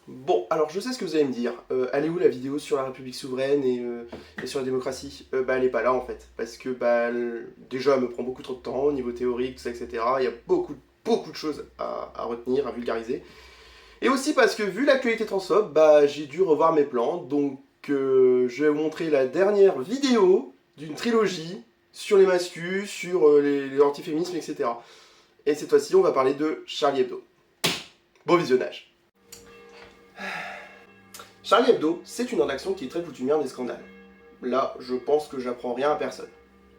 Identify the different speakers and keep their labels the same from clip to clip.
Speaker 1: Bon, alors je sais ce que vous allez me dire. Elle est où la vidéo sur la République souveraine et sur la démocratie? Bah elle est pas là en fait. Parce que déjà elle me prend beaucoup trop de temps au niveau théorique, tout ça, etc. Il y a beaucoup de choses à retenir, à vulgariser. Et aussi parce que vu l'actualité transphobe, bah j'ai dû revoir mes plans. Donc je vais vous montrer la dernière vidéo d'une trilogie sur les mascus, sur les antiféminismes, etc. Et cette fois-ci on va parler de Charlie Hebdo. Bon visionnage. Charlie Hebdo, c'est une rédaction qui est très coutumière des scandales. Là, je pense que j'apprends rien à personne.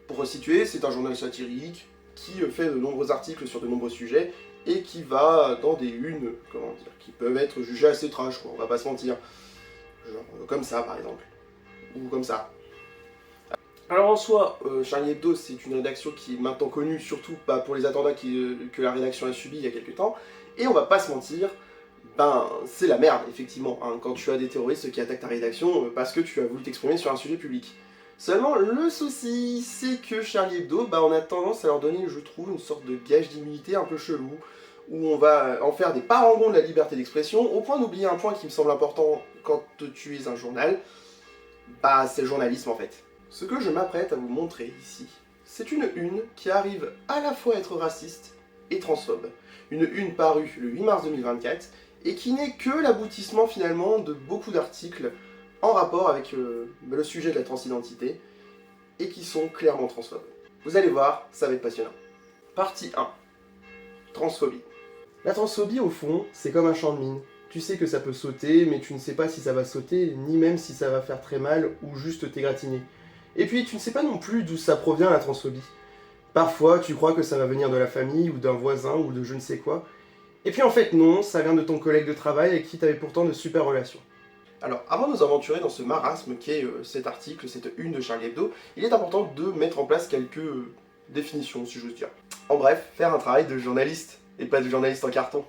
Speaker 1: Pour resituer, c'est un journal satirique qui fait de nombreux articles sur de nombreux sujets et qui va dans des unes, comment dire, qui peuvent être jugées assez trash, quoi, on va pas se mentir. Genre comme ça par exemple, ou comme ça. Alors en soi, Charlie Hebdo, c'est une rédaction qui est maintenant connue surtout pour les attentats que la rédaction a subis il y a quelques temps, et on va pas se mentir, c'est la merde, effectivement, hein, quand tu as des terroristes qui attaquent ta rédaction parce que tu as voulu t'exprimer sur un sujet public. Seulement, le souci, c'est que Charlie Hebdo, on a tendance à leur donner, je trouve, une sorte de gage d'immunité un peu chelou, où on va en faire des parangons de la liberté d'expression, au point d'oublier un point qui me semble important quand tu es un journal, c'est le journalisme en fait. Ce que je m'apprête à vous montrer ici, c'est une une qui arrive à la fois à être raciste et transphobe. Une une parue le 8 mars 2024, et qui n'est que l'aboutissement finalement de beaucoup d'articles en rapport avec le sujet de la transidentité, et qui sont clairement transphobes. Vous allez voir, ça va être passionnant. Partie 1. Transphobie. La transphobie, au fond, c'est comme un champ de mine. Tu sais que ça peut sauter, mais tu ne sais pas si ça va sauter, ni même si ça va faire très mal, ou juste t'égratigner. Et puis, tu ne sais pas non plus d'où ça provient la transphobie. Parfois, tu crois que ça va venir de la famille, ou d'un voisin, ou de je ne sais quoi. Et puis en fait non, ça vient de ton collègue de travail avec qui tu avais pourtant de super relations. Alors, avant de nous aventurer dans ce marasme qu'est cet article, cette une de Charlie Hebdo, il est important de mettre en place quelques définitions, si j'ose dire. En bref, faire un travail de journaliste, et pas de journaliste en carton.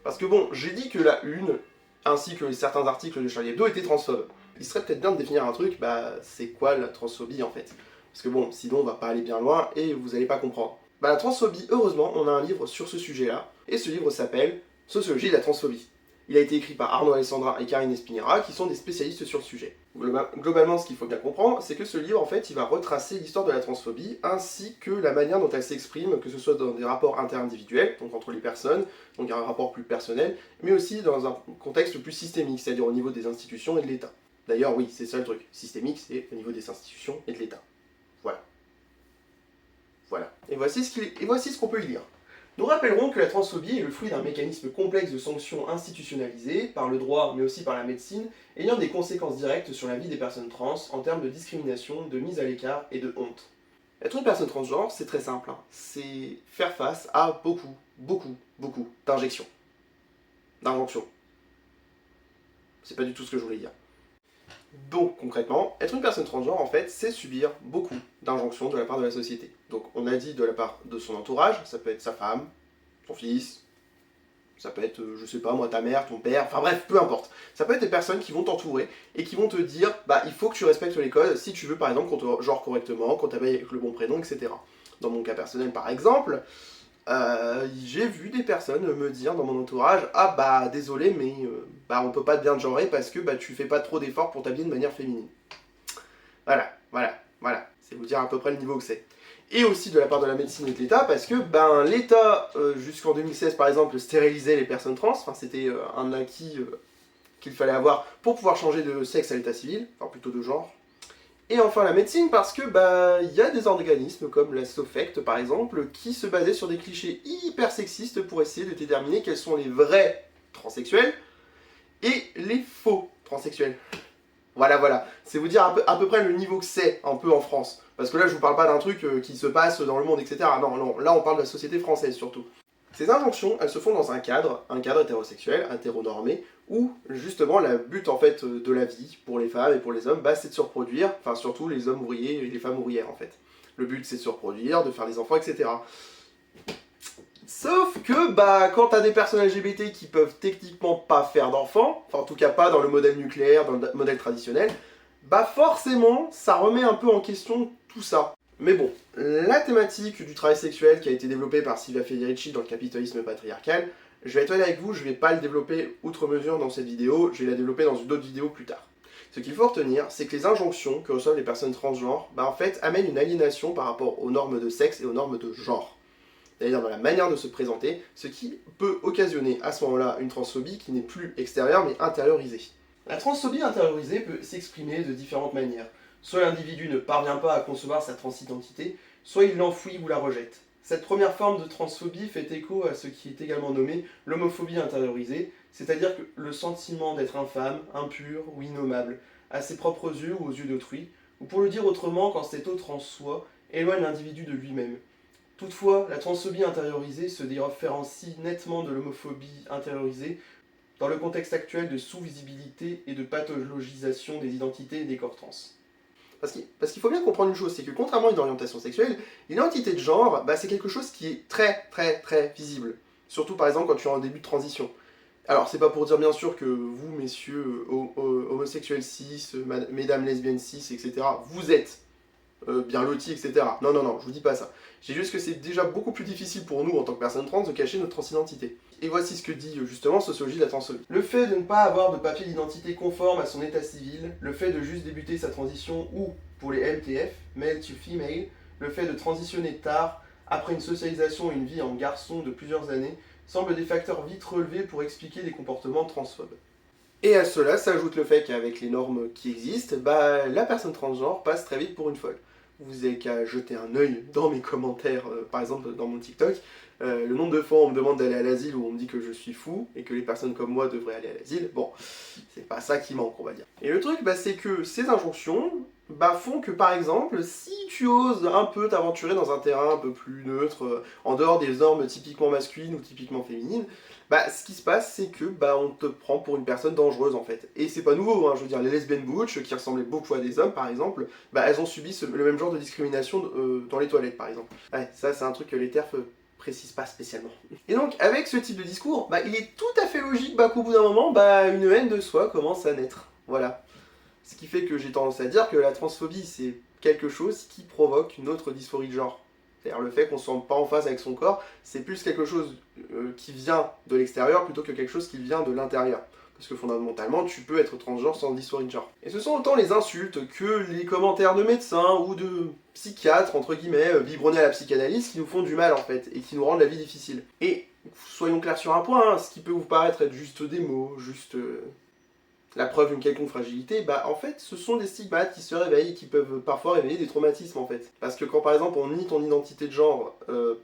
Speaker 1: Parce que bon, j'ai dit que la une, ainsi que certains articles de Charlie Hebdo, étaient transphobes. Il serait peut-être bien de définir un truc, c'est quoi la transphobie en fait? Parce que bon, sinon on va pas aller bien loin et vous allez pas comprendre. La transphobie, heureusement, on a un livre sur ce sujet-là, et ce livre s'appelle Sociologie de la transphobie. Il a été écrit par Arnaud Alessandrin et Karine Espinera, qui sont des spécialistes sur le sujet. Globalement, ce qu'il faut bien comprendre, c'est que ce livre, en fait, il va retracer l'histoire de la transphobie, ainsi que la manière dont elle s'exprime, que ce soit dans des rapports interindividuels, donc entre les personnes, donc un rapport plus personnel, mais aussi dans un contexte plus systémique, c'est-à-dire au niveau des institutions et de l'État. D'ailleurs, oui, c'est ça le truc. Systémique, c'est au niveau des institutions et de l'État. Voilà. Voilà. Et voici ce qu'on peut y lire. Nous rappellerons que la transphobie est le fruit d'un mécanisme complexe de sanctions institutionnalisées, par le droit mais aussi par la médecine, ayant des conséquences directes sur la vie des personnes trans en termes de discrimination, de mise à l'écart et de honte. Être une personne transgenre, c'est très simple. C'est faire face à beaucoup d'injections. D'injonctions. C'est pas du tout ce que je voulais dire. Donc concrètement, être une personne transgenre, en fait, c'est subir beaucoup d'injonctions de la part de la société. Donc on a dit de la part de son entourage, ça peut être sa femme, son fils, ça peut être, je sais pas moi, ta mère, ton père, enfin bref, peu importe. Ça peut être des personnes qui vont t'entourer et qui vont te dire, il faut que tu respectes les codes si tu veux par exemple qu'on te genre correctement, qu'on t'appelle avec le bon prénom, etc. Dans mon cas personnel par exemple, j'ai vu des personnes me dire dans mon entourage, désolé mais on peut pas te bien te genrer parce que tu fais pas trop d'efforts pour t'habiller de manière féminine. Voilà. C'est vous dire à peu près le niveau que c'est. Et aussi de la part de la médecine et de l'État, parce que l'État, jusqu'en 2016 par exemple, stérilisait les personnes trans, c'était un acquis qu'il fallait avoir pour pouvoir changer de sexe à l'état civil, enfin plutôt de genre. Et enfin la médecine parce que y a des organismes comme la SOFECT par exemple qui se basaient sur des clichés hyper sexistes pour essayer de déterminer quels sont les vrais transsexuels et les faux transsexuels. Voilà. C'est vous dire à peu près le niveau que c'est un peu en France. Parce que là je vous parle pas d'un truc qui se passe dans le monde, etc. Non, là on parle de la société française surtout. Ces injonctions, elles se font dans un cadre hétérosexuel, hétéronormé, où justement le but en fait de la vie pour les femmes et pour les hommes, c'est de se reproduire, enfin surtout les hommes ouvriers et les femmes ouvrières en fait. Le but c'est de se reproduire, de faire des enfants, etc. Sauf que quand t'as des personnes LGBT qui peuvent techniquement pas faire d'enfants, enfin en tout cas pas dans le modèle nucléaire, dans le modèle traditionnel, forcément ça remet un peu en question tout ça. Mais bon, la thématique du travail sexuel qui a été développée par Silvia Federici dans le capitalisme patriarcal, Je vais être honnête avec vous, je vais pas le développer outre mesure dans cette vidéo, je vais la développer dans une autre vidéo plus tard. Ce qu'il faut retenir, c'est que les injonctions que reçoivent les personnes transgenres, en fait, amènent une aliénation par rapport aux normes de sexe et aux normes de genre. C'est-à-dire dans la manière de se présenter, ce qui peut occasionner à ce moment-là une transphobie qui n'est plus extérieure mais intériorisée. La transphobie intériorisée peut s'exprimer de différentes manières. Soit l'individu ne parvient pas à concevoir sa transidentité, soit il l'enfouit ou la rejette. Cette première forme de transphobie fait écho à ce qui est également nommé l'homophobie intériorisée, c'est-à-dire que le sentiment d'être infâme, impur ou innommable, à ses propres yeux ou aux yeux d'autrui, ou pour le dire autrement, quand cet autre en soi éloigne l'individu de lui-même. Toutefois, la transphobie intériorisée se différencie nettement de l'homophobie intériorisée dans le contexte actuel de sous-visibilité et de pathologisation des identités et des corps trans. Parce qu'il faut bien comprendre une chose, c'est que contrairement à une orientation sexuelle, l'identité de genre, c'est quelque chose qui est très très très visible. Surtout par exemple quand tu es en début de transition. Alors c'est pas pour dire bien sûr que vous, messieurs homosexuels cis, mesdames lesbiennes cis, etc., vous êtes bien lotis, etc. Non, non, non, je vous dis pas ça. J'ai juste que c'est déjà beaucoup plus difficile pour nous en tant que personnes trans de cacher notre transidentité. Et voici ce que dit justement Sociologie de la transphobie. Le fait de ne pas avoir de papier d'identité conforme à son état civil, le fait de juste débuter sa transition ou, pour les MTF, male to female, le fait de transitionner tard, après une socialisation et une vie en garçon de plusieurs années, semblent des facteurs vite relevés pour expliquer des comportements transphobes. Et à cela s'ajoute le fait qu'avec les normes qui existent, la personne transgenre passe très vite pour une folle. Vous avez qu'à jeter un œil dans mes commentaires, par exemple dans mon TikTok, le nombre de fois on me demande d'aller à l'asile où on me dit que je suis fou et que les personnes comme moi devraient aller à l'asile, bon, c'est pas ça qui manque, on va dire. Et le truc, c'est que ces injonctions font que par exemple, si tu oses un peu t'aventurer dans un terrain un peu plus neutre, en dehors des normes typiquement masculines ou typiquement féminines, ce qui se passe, c'est que on te prend pour une personne dangereuse en fait. Et c'est pas nouveau, hein, je veux dire, les lesbiennes butch, qui ressemblaient beaucoup à des hommes par exemple, elles ont subi le même genre de discrimination dans les toilettes par exemple. Ouais, ça c'est un truc que les TERF précisent pas spécialement. Et donc avec ce type de discours, il est tout à fait logique qu'au bout d'un moment, une haine de soi commence à naître. Voilà. Ce qui fait que j'ai tendance à dire que la transphobie c'est quelque chose qui provoque une autre dysphorie de genre. C'est-à-dire le fait qu'on ne se sente pas en phase avec son corps, c'est plus quelque chose qui vient de l'extérieur plutôt que quelque chose qui vient de l'intérieur. Parce que fondamentalement, tu peux être transgenre sans dysphorie de genre. Et ce sont autant les insultes que les commentaires de médecins ou de psychiatres, entre guillemets, biberonnés à la psychanalyse, qui nous font du mal en fait, et qui nous rendent la vie difficile. Et soyons clairs sur un point, hein, ce qui peut vous paraître être juste des mots, juste la preuve d'une quelconque fragilité, en fait, ce sont des stigmates qui se réveillent et qui peuvent parfois réveiller des traumatismes, en fait. Parce que quand, par exemple, on nie ton identité de genre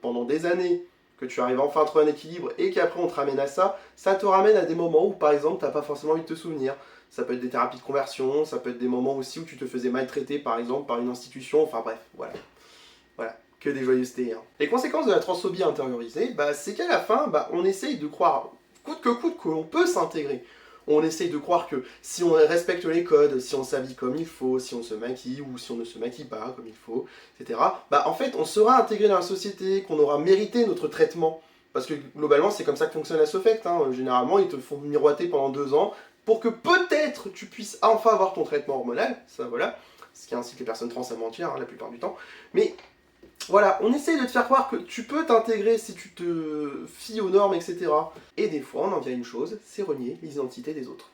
Speaker 1: pendant des années, que tu arrives enfin à trouver un équilibre, et qu'après on te ramène à ça, ça te ramène à des moments où, par exemple, t'as pas forcément envie de te souvenir. Ça peut être des thérapies de conversion, ça peut être des moments aussi où tu te faisais maltraiter, par exemple, par une institution, enfin bref, voilà. Voilà, que des joyeusetés. Hein. Les conséquences de la transphobie intériorisée, c'est qu'à la fin, on essaye de croire, coûte que coûte, que l'on peut s'intégrer. On essaye de croire que si on respecte les codes, si on s'habille comme il faut, si on se maquille ou si on ne se maquille pas comme il faut, etc., en fait, on sera intégré dans la société, qu'on aura mérité notre traitement. Parce que globalement, c'est comme ça que fonctionne la SOFECT. Hein. Généralement, ils te font miroiter pendant 2 ans pour que peut-être tu puisses enfin avoir ton traitement hormonal. Ça, voilà. Ce qui incite les personnes trans à mentir, hein, la plupart du temps. Mais voilà, on essaye de te faire croire que tu peux t'intégrer si tu te fies aux normes, etc. Et des fois, on en vient à une chose, c'est renier l'identité des autres.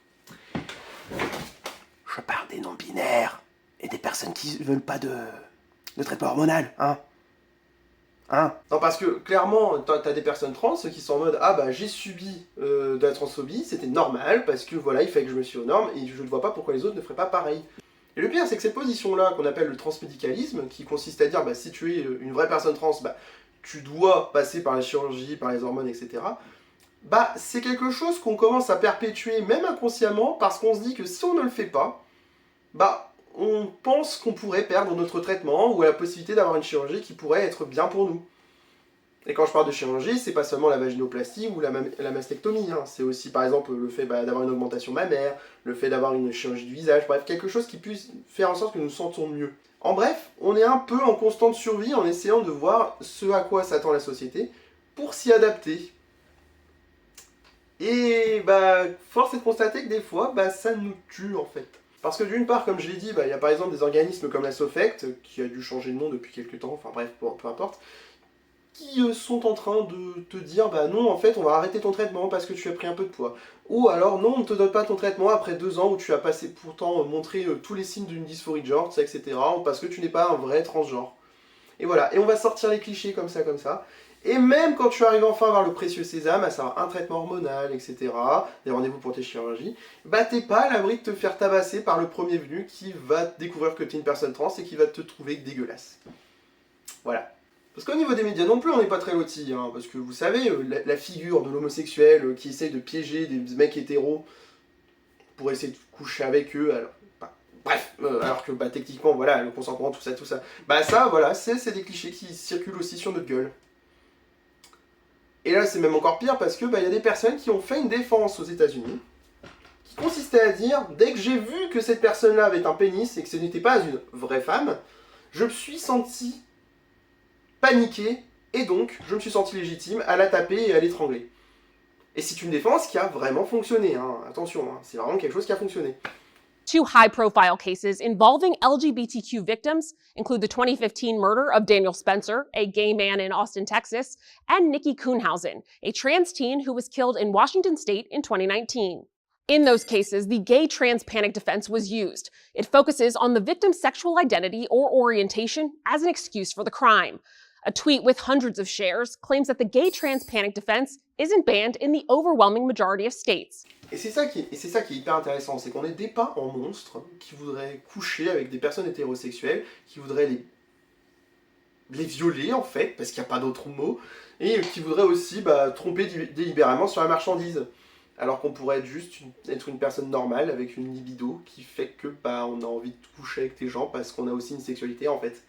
Speaker 1: Je parle des non-binaires et des personnes qui veulent pas de traitement hormonal, hein. Non, parce que clairement, t'as des personnes trans qui sont en mode j'ai subi de la transphobie, c'était normal, parce que voilà, il fallait que je me fie aux normes, et je ne vois pas pourquoi les autres ne feraient pas pareil. Et le pire, c'est que cette position-là, qu'on appelle le transmédicalisme, qui consiste à dire, si tu es une vraie personne trans, tu dois passer par la chirurgie, par les hormones, etc., c'est quelque chose qu'on commence à perpétuer, même inconsciemment, parce qu'on se dit que si on ne le fait pas, on pense qu'on pourrait perdre notre traitement, ou la possibilité d'avoir une chirurgie qui pourrait être bien pour nous. Et quand je parle de chirurgie, c'est pas seulement la vaginoplastie ou la mastectomie, hein. C'est aussi par exemple le fait d'avoir une augmentation mammaire, le fait d'avoir une chirurgie du visage, bref, quelque chose qui puisse faire en sorte que nous nous sentons mieux. En bref, on est un peu en constante survie en essayant de voir ce à quoi s'attend la société pour s'y adapter. Et force est de constater que des fois, ça nous tue en fait. Parce que d'une part, comme je l'ai dit, il y a par exemple des organismes comme la SOFECT, qui a dû changer de nom depuis quelques temps, enfin bref, peu importe, qui sont en train de te dire bah non, en fait, on va arrêter ton traitement parce que tu as pris un peu de poids. Ou alors non, on ne te donne pas ton traitement après 2 ans où tu as passé pourtant montré tous les signes d'une dysphorie de genre, etc. Parce que tu n'es pas un vrai transgenre. Et voilà, et on va sortir les clichés comme ça, comme ça. Et même quand tu arrives enfin vers le précieux sésame, à savoir un traitement hormonal, etc., des rendez-vous pour tes chirurgies, bah t'es pas à l'abri de te faire tabasser par le premier venu qui va découvrir que t'es une personne trans et qui va te trouver dégueulasse. Voilà. Parce qu'au niveau des médias non plus, on n'est pas très lotis, hein, parce que vous savez, la figure de l'homosexuel qui essaye de piéger des mecs hétéros pour essayer de coucher avec eux, alors... Bref, alors que bah, techniquement, voilà, le consentement, tout ça. Bah ça, voilà, c'est des clichés qui circulent aussi sur notre gueule. Et là, c'est même encore pire parce que bah, y a des personnes qui ont fait une défense aux États-Unis qui consistait à dire dès que j'ai vu que cette personne-là avait un pénis et que ce n'était pas une vraie femme, je me suis senti paniqué et donc je me suis senti légitime à la taper et à l'étrangler. Et c'est une défense qui a vraiment fonctionné, hein. Attention, hein, c'est vraiment quelque chose qui a fonctionné.
Speaker 2: Two high-profile cases involving LGBTQ victims include the 2015 murder of Daniel Spencer, a gay man in Austin, Texas, and Nikki Kuhnhausen, a trans teen who was killed in Washington state in 2019. In those cases, the gay trans panic defense was used. It focuses on the victim's sexual identity or orientation as an excuse for the crime. A tweet with hundreds of shares claims that the gay trans panic defense isn't banned in the overwhelming majority of states.
Speaker 1: Et c'est ça qui est hyper intéressant, c'est qu'on est dépeint en monstres qui voudraient coucher avec des personnes hétérosexuelles, qui voudraient les violer en fait, parce qu'il n'y a pas d'autre mot, et qui voudraient aussi tromper délibérément sur la marchandise. Alors qu'on pourrait juste être une personne normale avec une libido qui fait que on a envie de coucher avec des gens parce qu'on a aussi une sexualité en fait.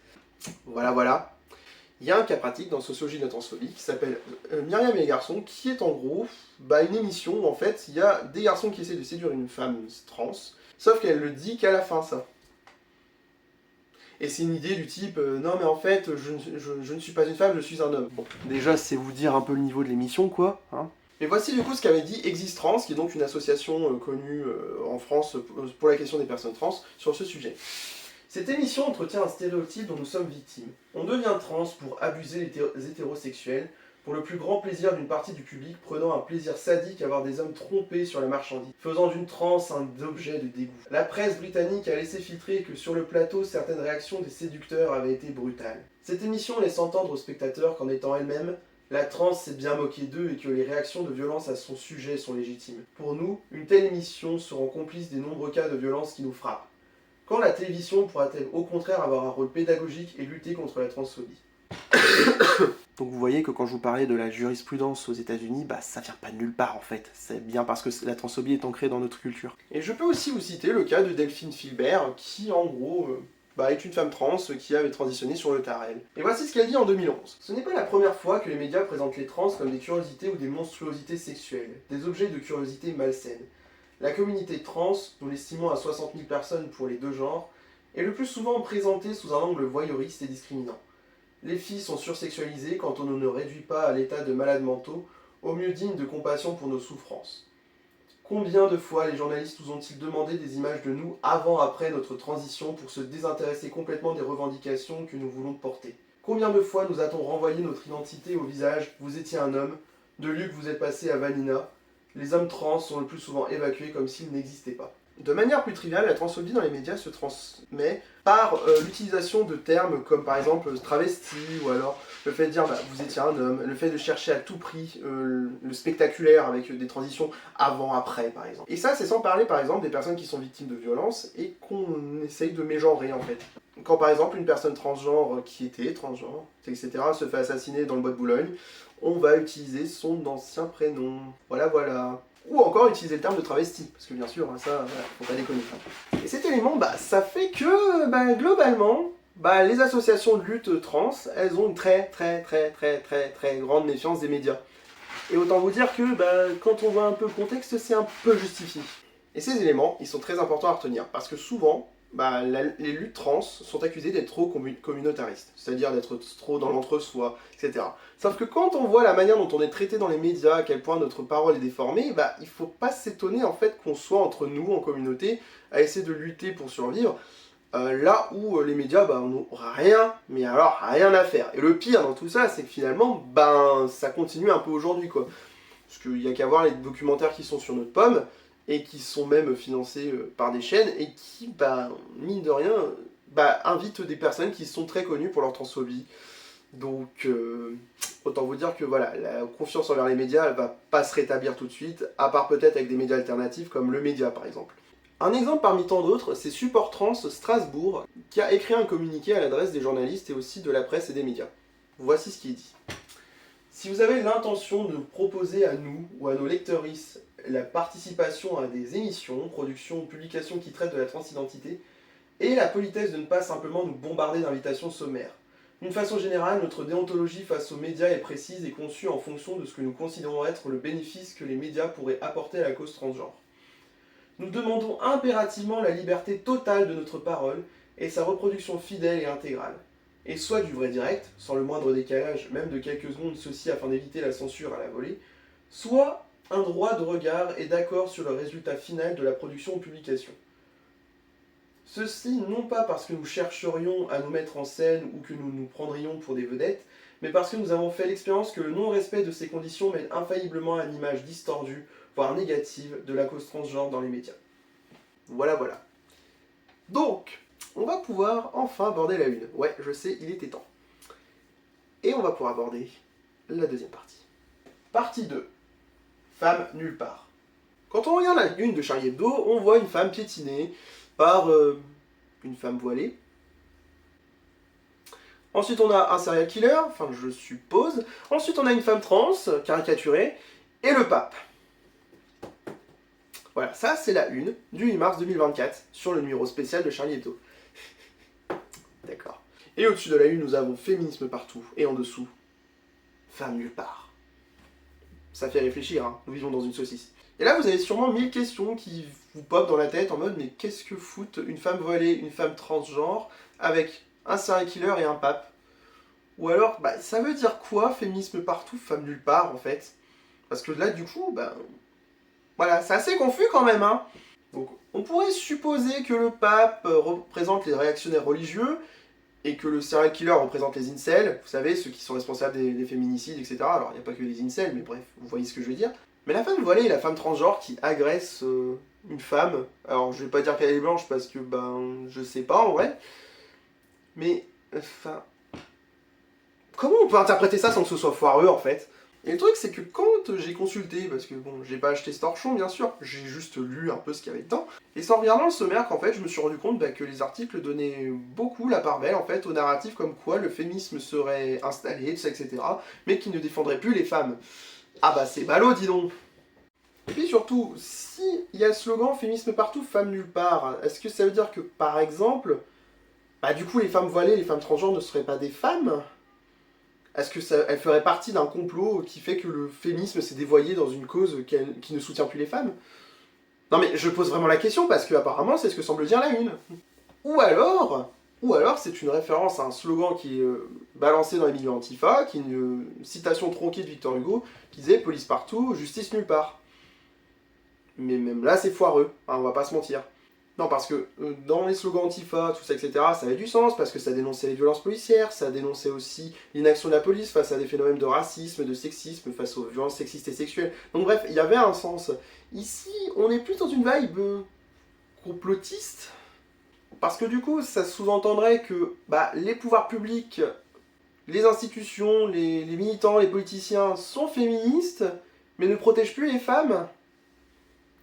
Speaker 1: Voilà. Il y a un cas pratique dans Sociologie de la transphobie qui s'appelle Myriam et les garçons, qui est en gros une émission où en fait il y a des garçons qui essaient de séduire une femme trans, sauf qu'elle le dit qu'à la fin ça. Et c'est une idée du type non mais en fait je ne suis pas une femme, je suis un homme. Bon, déjà c'est vous dire un peu le niveau de l'émission quoi, hein. Et voici du coup ce qu'avait dit Existrans, qui est donc une association connue en France pour la question des personnes trans, sur ce sujet. Cette émission entretient un stéréotype dont nous sommes victimes. On devient trans pour abuser les hétérosexuels, pour le plus grand plaisir d'une partie du public prenant un plaisir sadique à voir des hommes trompés sur la marchandise, faisant d'une trans un objet de dégoût. La presse britannique a laissé filtrer que sur le plateau, certaines réactions des séducteurs avaient été brutales. Cette émission laisse entendre aux spectateurs qu'en étant elle-même, la trans s'est bien moquée d'eux et que les réactions de violence à son sujet sont légitimes. Pour nous, une telle émission se rend complice des nombreux cas de violence qui nous frappent. Quand la télévision pourra-t-elle au contraire avoir un rôle pédagogique et lutter contre la transphobie? Donc vous voyez que quand je vous parlais de la jurisprudence aux États-Unis, ça vient pas de nulle part en fait. C'est bien parce que la transphobie est ancrée dans notre culture. Et je peux aussi vous citer le cas de Delphine Filbert, qui en gros est une femme trans qui avait transitionné sur le tard, elle. Et voici ce qu'elle dit en 2011. Ce n'est pas la première fois que les médias présentent les trans comme des curiosités ou des monstruosités sexuelles, des objets de curiosité malsaine. La communauté trans, nous l'estimons à 60 000 personnes pour les deux genres, est le plus souvent présentée sous un angle voyeuriste et discriminant. Les filles sont sursexualisées quand on ne nous réduit pas à l'état de malades mentaux, au mieux dignes de compassion pour nos souffrances. Combien de fois les journalistes nous ont-ils demandé des images de nous avant-après notre transition pour se désintéresser complètement des revendications que nous voulons porter? Combien de fois nous a-t-on renvoyé notre identité au visage « vous étiez un homme », de Luc vous êtes passé à Vanina? Les hommes trans sont le plus souvent évacués comme s'ils n'existaient pas. De manière plus triviale, la transphobie dans les médias se transmet par l'utilisation de termes comme par exemple travesti, ou alors le fait de dire vous étiez un homme, le fait de chercher à tout prix le spectaculaire avec des transitions avant-après par exemple. Et ça c'est sans parler par exemple des personnes qui sont victimes de violences et qu'on essaye de mégenrer en fait. Quand par exemple une personne transgenre qui était transgenre, etc. se fait assassiner dans le bois de Boulogne, on va utiliser son ancien prénom. Voilà. Ou encore utiliser le terme de travesti, parce que bien sûr, ça, faut pas déconner. Et cet élément, ça fait que, globalement, les associations de lutte trans, elles ont une très grande méfiance des médias. Et autant vous dire que, quand on voit un peu le contexte, c'est un peu justifié. Et ces éléments, ils sont très importants à retenir, parce que souvent, les luttes trans sont accusées d'être trop communautaristes, c'est-à-dire d'être trop dans l'entre-soi, etc. Sauf que quand on voit la manière dont on est traité dans les médias, à quel point notre parole est déformée, il faut pas s'étonner en fait qu'on soit entre nous, en communauté, à essayer de lutter pour survivre, là où les médias n'ont rien, mais alors rien à faire. Et le pire dans tout ça, c'est que finalement, ça continue un peu aujourd'hui, quoi. Parce qu'il n'y a qu'à voir les documentaires qui sont sur notre pomme, et qui sont même financés par des chaînes, et qui, mine de rien, invitent des personnes qui sont très connues pour leur transphobie. Donc, autant vous dire que voilà, la confiance envers les médias, elle va pas se rétablir tout de suite, à part peut-être avec des médias alternatifs comme le Média par exemple. Un exemple parmi tant d'autres, c'est Support Trans Strasbourg, qui a écrit un communiqué à l'adresse des journalistes et aussi de la presse et des médias. Voici ce qui est dit. Si vous avez l'intention de proposer à nous ou à nos lecteuristes la participation à des émissions, productions ou publications qui traitent de la transidentité, et la politesse de ne pas simplement nous bombarder d'invitations sommaires. D'une façon générale, notre déontologie face aux médias est précise et conçue en fonction de ce que nous considérons être le bénéfice que les médias pourraient apporter à la cause transgenre. Nous demandons impérativement la liberté totale de notre parole et sa reproduction fidèle et intégrale. Et soit du vrai direct, sans le moindre décalage, même de quelques secondes, ceci afin d'éviter la censure à la volée, soit un droit de regard et d'accord sur le résultat final de la production ou publication. Ceci non pas parce que nous chercherions à nous mettre en scène ou que nous nous prendrions pour des vedettes, mais parce que nous avons fait l'expérience que le non-respect de ces conditions mène infailliblement à une image distordue, voire négative, de la cause transgenre dans les médias. Voilà. Donc, on va pouvoir enfin aborder la une. Ouais, je sais, il était temps. Et on va pouvoir aborder la deuxième partie. Partie 2. Femme nulle part. Quand on regarde la une de Charlie Hebdo, on voit une femme piétinée par une femme voilée. Ensuite, on a un serial killer, enfin je suppose. Ensuite, on a une femme trans, caricaturée, et le pape. Voilà, ça c'est la une du 8 mars 2024 sur le numéro spécial de Charlie Hebdo. D'accord. Et au-dessus de la une, nous avons féminisme partout, et en dessous, femme nulle part. Ça fait réfléchir, hein, nous vivons dans une saucisse. Et là, vous avez sûrement 1000 questions qui vous popent dans la tête en mode mais qu'est-ce que foutent une femme voilée, une femme transgenre, avec un serial killer et un pape? Ou alors, ça veut dire quoi, féminisme partout, femme nulle part, en fait? Parce que là, du coup, voilà, c'est assez confus quand même, hein. Donc, on pourrait supposer que le pape représente les réactionnaires religieux, et que le serial killer représente les incels, vous savez, ceux qui sont responsables des féminicides, etc. Alors, il n'y a pas que les incels, mais bref, vous voyez ce que je veux dire. Mais la femme voilée et la femme transgenre qui agresse une femme, alors je vais pas dire qu'elle est blanche parce que, je sais pas en vrai, mais, enfin, comment on peut interpréter ça sans que ce soit foireux en fait? Et le truc c'est que quand j'ai consulté, parce que bon, j'ai pas acheté ce torchon bien sûr, j'ai juste lu un peu ce qu'il y avait dedans, et c'est en regardant le sommaire qu'en fait je me suis rendu compte que les articles donnaient beaucoup la part belle en fait au narratif comme quoi le féminisme serait installé, tout ça, etc., mais qui ne défendrait plus les femmes. Ah c'est ballot dis donc. Et puis surtout, si il y a le slogan féminisme partout, femme nulle part, est-ce que ça veut dire que par exemple, du coup les femmes voilées, les femmes transgenres ne seraient pas des femmes? Est-ce que elles feraient partie d'un complot qui fait que le féminisme s'est dévoyé dans une cause qui ne soutient plus les femmes? Non mais je pose vraiment la question parce que apparemment c'est ce que semble dire la une. Ou alors c'est une référence à un slogan qui est balancé dans les milieux antifa, qui est une citation tronquée de Victor Hugo, qui disait « police partout, justice nulle part ». Mais même là c'est foireux, hein, on va pas se mentir. Non, parce que dans les slogans antifa, tout ça, etc., ça avait du sens, parce que ça dénonçait les violences policières, ça dénonçait aussi l'inaction de la police face à des phénomènes de racisme, de sexisme, face aux violences sexistes et sexuelles. Donc bref, il y avait un sens. Ici, on est plus dans une vibe complotiste, parce que du coup, ça sous-entendrait que les pouvoirs publics, les institutions, les militants, les politiciens sont féministes, mais ne protègent plus les femmes.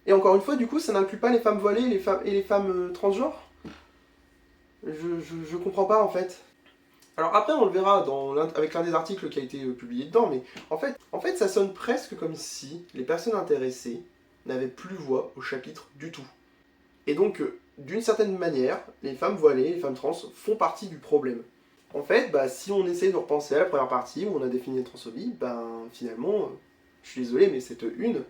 Speaker 1: Et encore une fois, du coup, ça n'inclut pas les femmes voilées et les femmes transgenres. Je comprends pas, en fait. Alors après, on le verra avec l'un des articles qui a été publié dedans, mais en fait, ça sonne presque comme si les personnes intéressées n'avaient plus voix au chapitre du tout. Et donc, d'une certaine manière, les femmes voilées, les femmes trans font partie du problème. En fait, si on essaie de repenser à la première partie où on a défini la transphobie, finalement, je suis désolé, mais cette une,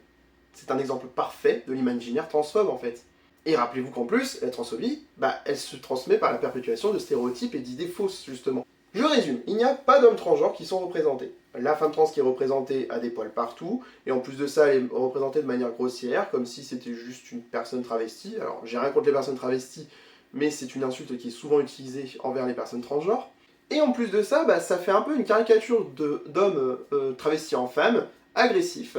Speaker 1: c'est un exemple parfait de l'imaginaire transphobe en fait. Et rappelez-vous qu'en plus, la transphobie, elle se transmet par la perpétuation de stéréotypes et d'idées fausses justement. Je résume, il n'y a pas d'hommes transgenres qui sont représentés. La femme trans qui est représentée a des poils partout, et en plus de ça, elle est représentée de manière grossière, comme si c'était juste une personne travestie. Alors, j'ai rien contre les personnes travesties, mais c'est une insulte qui est souvent utilisée envers les personnes transgenres. Et en plus de ça, ça fait un peu une caricature d'hommes travestis en femmes, agressifs,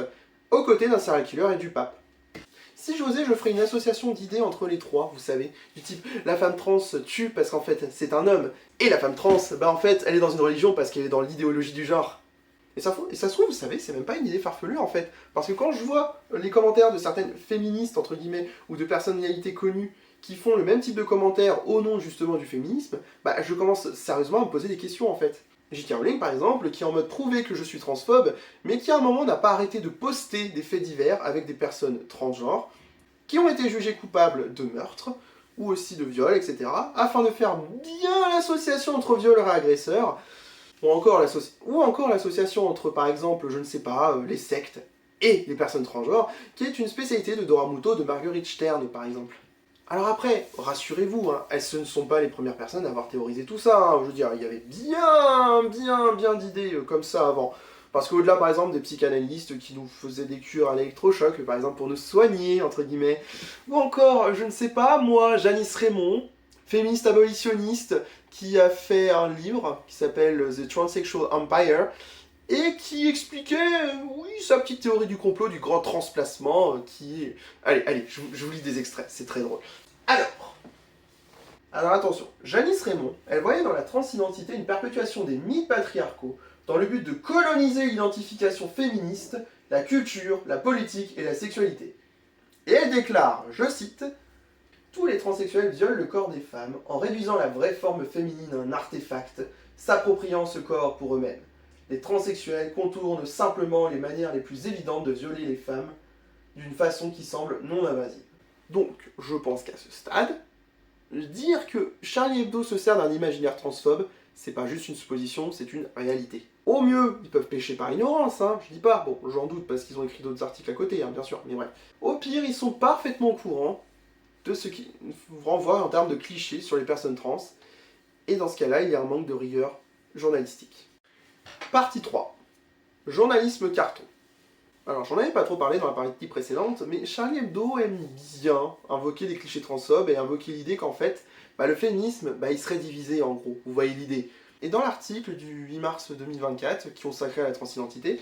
Speaker 1: aux côtés d'un serial killer et du pape. Si j'osais, je ferais une association d'idées entre les trois, vous savez, du type la femme trans tue parce qu'en fait c'est un homme, et la femme trans, en fait elle est dans une religion parce qu'elle est dans l'idéologie du genre. Et ça se trouve, vous savez, c'est même pas une idée farfelue en fait, parce que quand je vois les commentaires de certaines féministes, entre guillemets, ou de personnalités connues, qui font le même type de commentaires au nom justement du féminisme, je commence sérieusement à me poser des questions en fait. J.K. Rowling par exemple, qui est en mode prouver que je suis transphobe, mais qui à un moment n'a pas arrêté de poster des faits divers avec des personnes transgenres, qui ont été jugées coupables de meurtre, ou aussi de viol, etc., afin de faire bien l'association entre violeurs et agresseurs, ou encore l'association entre, par exemple, je ne sais pas, les sectes et les personnes transgenres, qui est une spécialité de Dora Muto, de Marguerite Stern, par exemple. Alors après, rassurez-vous, ce ne sont pas les premières personnes à avoir théorisé tout ça, je veux dire, il y avait bien d'idées comme ça avant. Parce qu'au-delà, par exemple, des psychanalystes qui nous faisaient des cures à l'électrochoc, par exemple, pour nous soigner, entre guillemets, ou encore, je ne sais pas, moi, Janice Raymond, féministe abolitionniste, qui a fait un livre qui s'appelle The Transsexual Empire, et qui expliquait, sa petite théorie du complot du grand transplacement, qui est... Allez, je vous lis des extraits, c'est très drôle. Alors attention, Janice Raymond, elle voyait dans la transidentité une perpétuation des mythes patriarcaux, dans le but de coloniser l'identification féministe, la culture, la politique et la sexualité. Et elle déclare, je cite, « Tous les transsexuels violent le corps des femmes en réduisant la vraie forme féminine à un artefact, s'appropriant ce corps pour eux-mêmes. Les transsexuels contournent simplement les manières les plus évidentes de violer les femmes d'une façon qui semble non invasive. » Donc, je pense qu'à ce stade, dire que Charlie Hebdo se sert d'un imaginaire transphobe, c'est pas juste une supposition, c'est une réalité. Au mieux, ils peuvent pécher par ignorance, je dis pas, bon, j'en doute parce qu'ils ont écrit d'autres articles à côté, bien sûr, mais bref. Au pire, ils sont parfaitement au courant de ce qui renvoie en termes de clichés sur les personnes trans, et dans ce cas-là, il y a un manque de rigueur journalistique. Partie 3. Journalisme carton. Alors, j'en avais pas trop parlé dans la partie précédente, mais Charlie Hebdo aime bien invoquer des clichés transphobes et invoquer l'idée qu'en fait, le féminisme, il serait divisé en gros. Vous voyez l'idée. Et dans l'article du 8 mars 2024, qui consacré à la transidentité,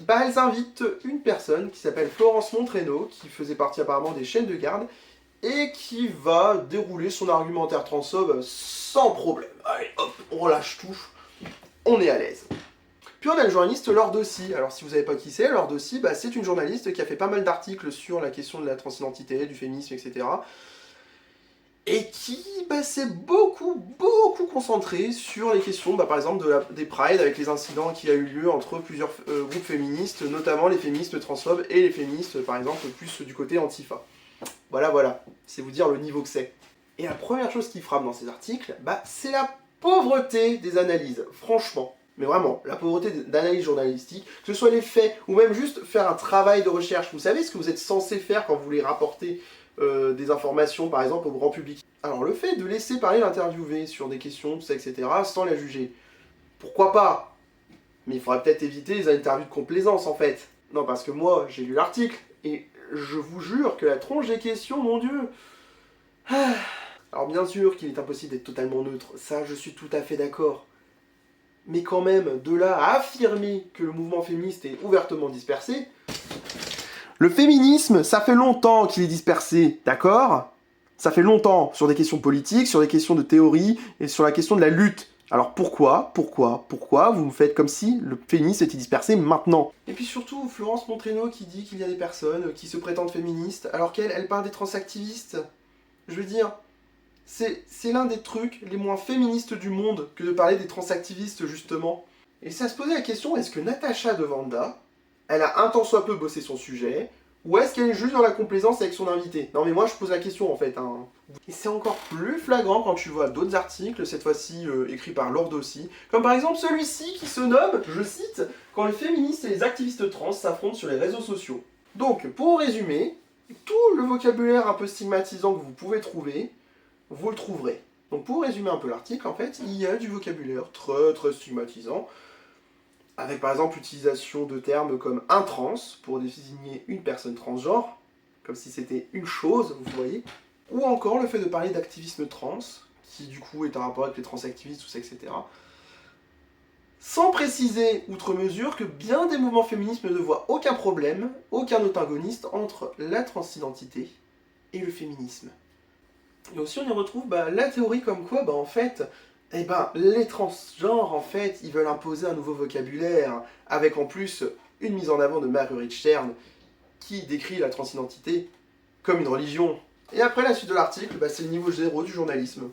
Speaker 1: elles invitent une personne qui s'appelle Florence Montraino, qui faisait partie apparemment des chaînes de garde, et qui va dérouler son argumentaire transphobe sans problème. Allez, hop, on lâche tout, on est à l'aise. Puis on a le journaliste Laure Dossy. Alors si vous savez pas qui c'est, Laure Dossy, c'est une journaliste qui a fait pas mal d'articles sur la question de la transidentité, du féminisme, etc. Et qui s'est beaucoup concentré sur les questions, par exemple, des Pride, avec les incidents qui a eu lieu entre plusieurs groupes féministes, notamment les féministes transphobes et les féministes, par exemple, plus du côté Antifa. Voilà, c'est vous dire le niveau que c'est. Et la première chose qui frappe dans ces articles, c'est la pauvreté des analyses, franchement. Mais vraiment, la pauvreté d'analyse journalistique, que ce soit les faits, ou même juste faire un travail de recherche. Vous savez ce que vous êtes censé faire quand vous voulez rapporter des informations, par exemple, au grand public. Alors le fait de laisser parler l'interviewé sur des questions, tout ça, etc., sans la juger, pourquoi pas? Mais il faudrait peut-être éviter les interviews de complaisance, en fait. Non, parce que moi, j'ai lu l'article, et je vous jure que la tronche des questions, mon Dieu. Alors bien sûr qu'il est impossible d'être totalement neutre, ça je suis tout à fait d'accord. Mais quand même, de là à affirmer que le mouvement féministe est ouvertement dispersé, le féminisme, ça fait longtemps qu'il est dispersé, d'accord? Ça fait longtemps, sur des questions politiques, sur des questions de théorie, et sur la question de la lutte. Alors pourquoi vous me faites comme si le féminisme était dispersé maintenant? Et puis surtout, Florence Montraino qui dit qu'il y a des personnes qui se prétendent féministes, alors qu'elle parle des transactivistes. Je veux dire, c'est l'un des trucs les moins féministes du monde que de parler des transactivistes, justement. Et ça se posait la question, est-ce que Natacha Devanda, elle a un tant soit peu bossé son sujet, ou est-ce qu'elle est juste dans la complaisance avec son invité? Non mais moi je pose la question en fait. Et c'est encore plus flagrant quand tu vois d'autres articles, cette fois-ci écrits par Laure Dossy, comme par exemple celui-ci qui se nomme, je cite, « Quand les féministes et les activistes trans s'affrontent sur les réseaux sociaux ». Donc, pour résumer, tout le vocabulaire un peu stigmatisant que vous pouvez trouver, vous le trouverez. Donc pour résumer un peu l'article, en fait, il y a du vocabulaire très stigmatisant, avec par exemple l'utilisation de termes comme « intrans » pour désigner une personne transgenre, comme si c'était une chose, vous voyez. Ou encore le fait de parler d'activisme trans, qui du coup est un rapport avec les transactivistes, tout ça, etc. Sans préciser, outre mesure, que bien des mouvements féministes ne voient aucun problème, aucun antagoniste entre la transidentité et le féminisme. Et aussi on y retrouve la théorie comme quoi, en fait, les transgenres, en fait, ils veulent imposer un nouveau vocabulaire, avec en plus une mise en avant de Marguerite Stern, qui décrit la transidentité comme une religion. Et après la suite de l'article, c'est le niveau 0 du journalisme.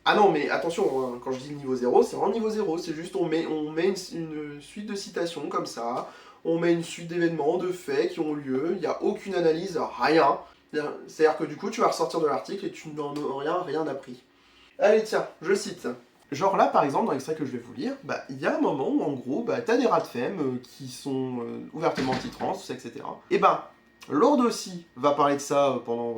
Speaker 1: Ah non, mais attention, hein, quand je dis le niveau 0, c'est vraiment le niveau 0, c'est juste on met une suite de citations comme ça, on met une suite d'événements, de faits qui ont lieu, il n'y a aucune analyse, rien. C'est-à-dire que du coup, tu vas ressortir de l'article et tu n'en as rien appris. Allez, tiens, je cite. Genre là, par exemple, dans l'extrait que je vais vous lire, il y a un moment où, en gros, t'as des rats de femme qui sont ouvertement anti-trans, tout ça, etc. Et Lord aussi va parler de ça pendant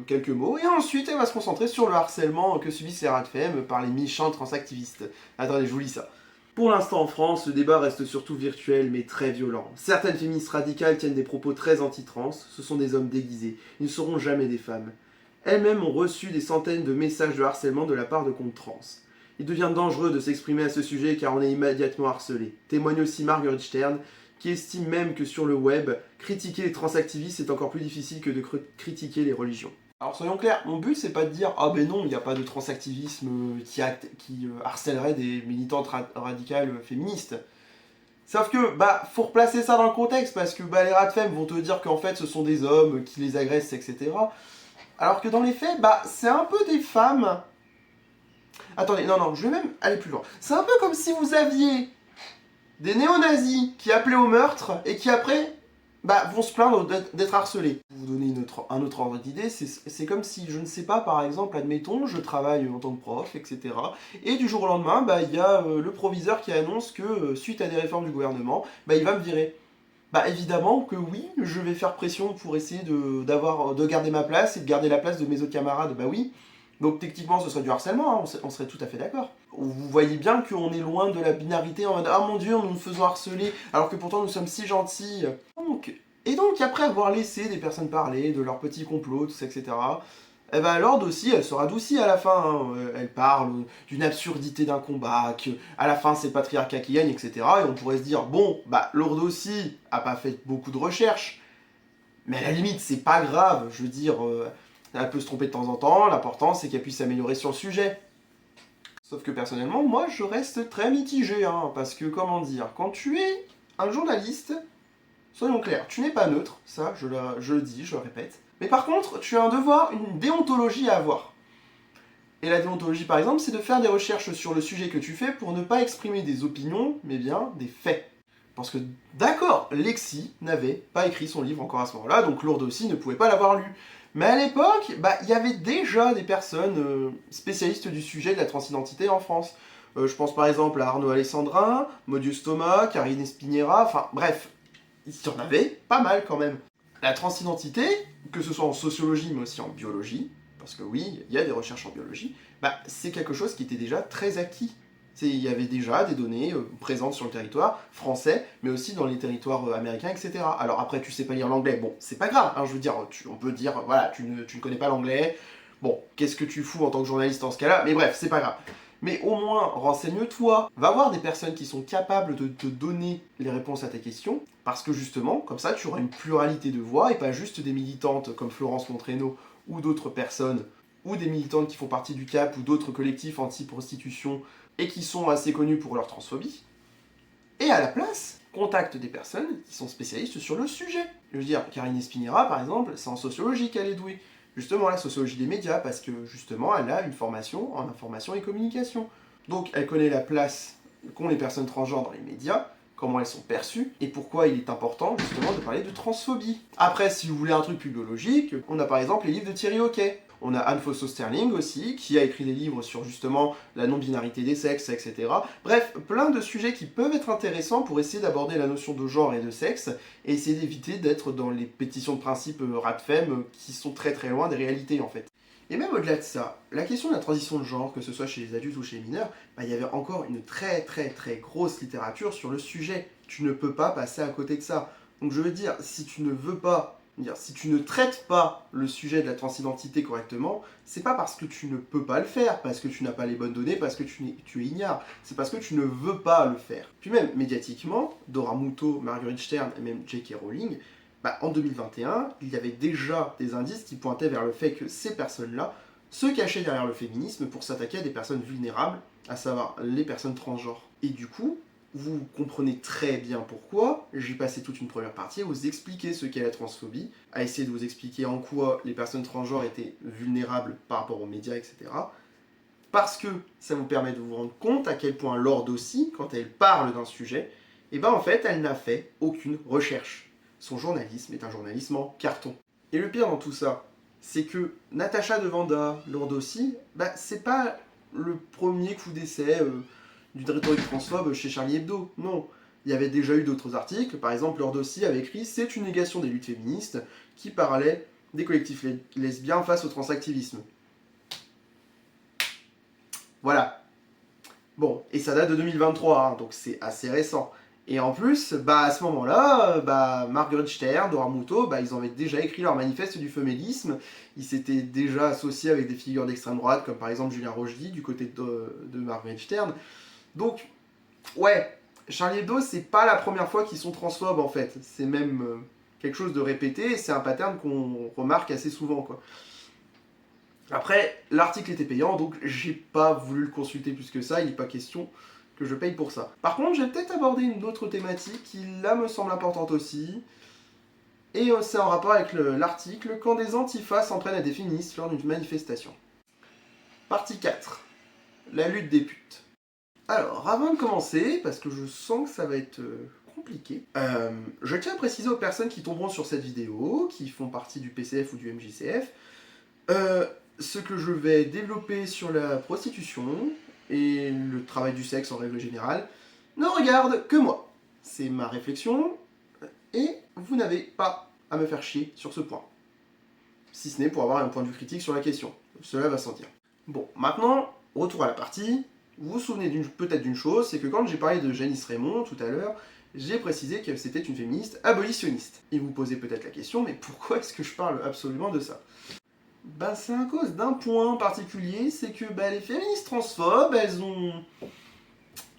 Speaker 1: quelques mots, et ensuite elle va se concentrer sur le harcèlement que subissent ces rats de femme par les méchants transactivistes. Attendez, je vous lis ça. Pour l'instant en France, le débat reste surtout virtuel mais très violent. Certaines féministes radicales tiennent des propos très anti-trans, ce sont des hommes déguisés, ils ne seront jamais des femmes. Elles-mêmes ont reçu des centaines de messages de harcèlement de la part de comptes trans. Il devient dangereux de s'exprimer à ce sujet car on est immédiatement harcelé. Témoigne aussi Marguerite Stern, qui estime même que sur le web, critiquer les transactivistes est encore plus difficile que de critiquer les religions. Alors soyons clairs, mon but c'est pas de dire « Ah ben non, il n'y a pas de transactivisme qui harcèlerait des militantes radicales féministes ». Sauf que, faut replacer ça dans le contexte, parce que les rats de femme vont te dire qu'en fait ce sont des hommes qui les agressent, etc. Alors que dans les faits, c'est un peu des femmes... Attendez, non, je vais même aller plus loin. C'est un peu comme si vous aviez des néo-nazis qui appelaient au meurtre et qui après vont se plaindre d'être harcelés. Pour vous donner un autre ordre d'idée, c'est comme si, je ne sais pas, par exemple, admettons, je travaille en tant que prof, etc. Et du jour au lendemain, il y a le proviseur qui annonce que, suite à des réformes du gouvernement, il va me virer. Évidemment que oui, je vais faire pression pour essayer de garder ma place et de garder la place de mes autres camarades, oui. Donc techniquement ce serait du harcèlement, hein, on serait tout à fait d'accord. Vous voyez bien qu'on est loin de la binarité en mode « Ah mon dieu, nous nous faisons harceler alors que pourtant nous sommes si gentils ». Donc après avoir laissé des personnes parler de leurs petits complots, tout ça, etc., Lord aussi, elle se radoucit à la fin, hein. Elle parle d'une absurdité d'un combat, que à la fin c'est le patriarcat qui gagne, etc. Et on pourrait se dire, bon, Lord aussi a pas fait beaucoup de recherches, mais à la limite c'est pas grave, je veux dire, elle peut se tromper de temps en temps, l'important c'est qu'elle puisse s'améliorer sur le sujet. Sauf que personnellement, moi je reste très mitigé, hein, parce que comment dire, quand tu es un journaliste, soyons clairs, tu n'es pas neutre, ça je le dis, je le répète. Mais par contre, tu as un devoir, une déontologie à avoir. Et la déontologie, par exemple, c'est de faire des recherches sur le sujet que tu fais pour ne pas exprimer des opinions, mais bien des faits. Parce que, d'accord, Lexi n'avait pas écrit son livre encore à ce moment-là, donc Lourdes aussi ne pouvait pas l'avoir lu. Mais à l'époque, il y avait déjà des personnes spécialistes du sujet de la transidentité en France. Je pense par exemple à Arnaud Alessandrin, Modius Thomas, Karine Espiniera, enfin bref, il y en avait pas mal quand même. La transidentité, que ce soit en sociologie mais aussi en biologie, parce que oui, il y a des recherches en biologie, c'est quelque chose qui était déjà très acquis. Il y avait déjà des données présentes sur le territoire français, mais aussi dans les territoires américains, etc. Alors après, tu sais pas lire l'anglais, bon, c'est pas grave, hein, je veux dire, on peut dire, voilà, tu ne connais pas l'anglais, bon, qu'est-ce que tu fous en tant que journaliste dans ce cas-là, mais bref, c'est pas grave. Mais au moins, renseigne-toi, va voir des personnes qui sont capables de te donner les réponses à tes questions, parce que justement, comme ça, tu auras une pluralité de voix, et pas juste des militantes comme Florence Montraino ou d'autres personnes, ou des militantes qui font partie du CAP ou d'autres collectifs anti-prostitution, et qui sont assez connus pour leur transphobie. Et à la place, contacte des personnes qui sont spécialistes sur le sujet. Je veux dire, Karine Espiniera, par exemple, c'est en sociologie qu'elle est douée. Justement, la sociologie des médias, parce que justement, elle a une formation en information et communication. Donc, elle connaît la place qu'ont les personnes transgenres dans les médias, comment elles sont perçues, et pourquoi il est important, justement, de parler de transphobie. Après, si vous voulez un truc plus biologique, on a par exemple les livres de Thierry Hockey. On a Anne Fosso-Sterling aussi, qui a écrit des livres sur justement la non-binarité des sexes, etc. Bref, plein de sujets qui peuvent être intéressants pour essayer d'aborder la notion de genre et de sexe, et essayer d'éviter d'être dans les pétitions de principe rat-femme qui sont très très loin des réalités en fait. Et même au-delà de ça, la question de la transition de genre, que ce soit chez les adultes ou chez les mineurs, il y avait encore une très très très grosse littérature sur le sujet. Tu ne peux pas passer à côté de ça. Donc je veux dire, si tu ne veux pas Si tu ne traites pas le sujet de la transidentité correctement, c'est pas parce que tu ne peux pas le faire, parce que tu n'as pas les bonnes données, parce que tu ignores, c'est parce que tu ne veux pas le faire. Puis même, médiatiquement, Dora Muto, Marguerite Stern et même J.K. Rowling, en 2021, il y avait déjà des indices qui pointaient vers le fait que ces personnes-là se cachaient derrière le féminisme pour s'attaquer à des personnes vulnérables, à savoir les personnes transgenres. Et du coup, vous comprenez très bien pourquoi j'ai passé toute une première partie à vous expliquer ce qu'est la transphobie, à essayer de vous expliquer en quoi les personnes transgenres étaient vulnérables par rapport aux médias, etc. Parce que ça vous permet de vous rendre compte à quel point Lorde aussi, quand elle parle d'un sujet, en fait, elle n'a fait aucune recherche. Son journalisme est un journalisme en carton. Et le pire dans tout ça, c'est que Natacha Devanda, Lorde aussi, c'est pas le premier coup d'essai d'une rhétorique transphobe chez Charlie Hebdo. Non, il y avait déjà eu d'autres articles. Par exemple, Lord aussi avait écrit « C'est une négation des luttes féministes » qui parlait des collectifs lesbiens face au transactivisme. Voilà. Bon, et ça date de 2023, hein, donc c'est assez récent. Et en plus, à ce moment-là, Marguerite Stern, Dora Muto, ils avaient déjà écrit leur manifeste du féminisme. Ils s'étaient déjà associés avec des figures d'extrême droite, comme par exemple Julien Rochdy, du côté de Marguerite Stern. Donc, ouais, Charlie Hebdo, c'est pas la première fois qu'ils sont transphobes, en fait. C'est même quelque chose de répété, et c'est un pattern qu'on remarque assez souvent, quoi. Après, l'article était payant, donc j'ai pas voulu le consulter plus que ça, il n'est pas question que je paye pour ça. Par contre, j'ai peut-être abordé une autre thématique qui, là, me semble importante aussi, et c'est en rapport avec l'article « Quand des antifas s'en prennent à des féministes lors d'une manifestation ». Partie 4. La lutte des putes. Alors, avant de commencer, parce que je sens que ça va être compliqué, je tiens à préciser aux personnes qui tomberont sur cette vidéo, qui font partie du PCF ou du MJCF, ce que je vais développer sur la prostitution et le travail du sexe en règle générale ne regarde que moi. C'est ma réflexion et vous n'avez pas à me faire chier sur ce point. Si ce n'est pour avoir un point de vue critique sur la question. Cela va s'en dire. Bon, maintenant, retour à la partie. Vous vous souvenez peut-être d'une chose, c'est que quand j'ai parlé de Janice Raymond tout à l'heure, j'ai précisé que c'était une féministe abolitionniste. Et vous posez peut-être la question, mais pourquoi est-ce que je parle absolument de ça ? C'est à cause d'un point particulier, c'est que les féministes transphobes, elles ont,